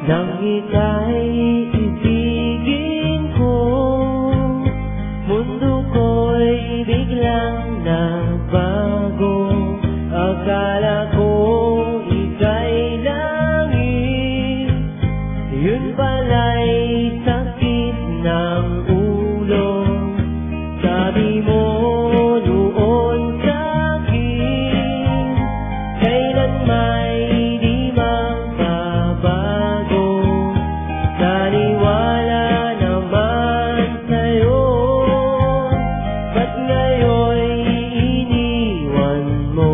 Nang ika'y ibigin ko, mundo ko'y biglang nagbago. Akala ko ika'y langit, yun pala'y sakit ng ulo. Sabi mo noon sa'kin, kailan may di magbabago. Naniwala naman sa'yo, ba't ngayon'y iniwan mo?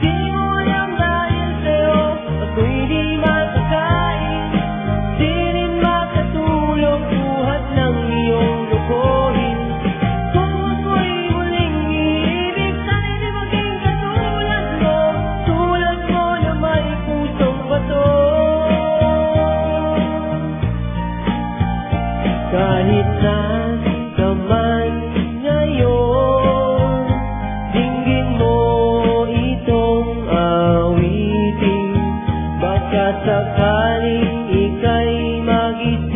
Di mo lang dahil sa'yo ako'y di makakain, di rin makatulog buhat ng iyong lukuhin. Kung ako'y muling iibig, sana'y di maging katulad mo, tulad mo na may pusong bato. Kahit saan ka man ngayon, dinggin mo itong awitin, baka sakaling ika'y mag-isip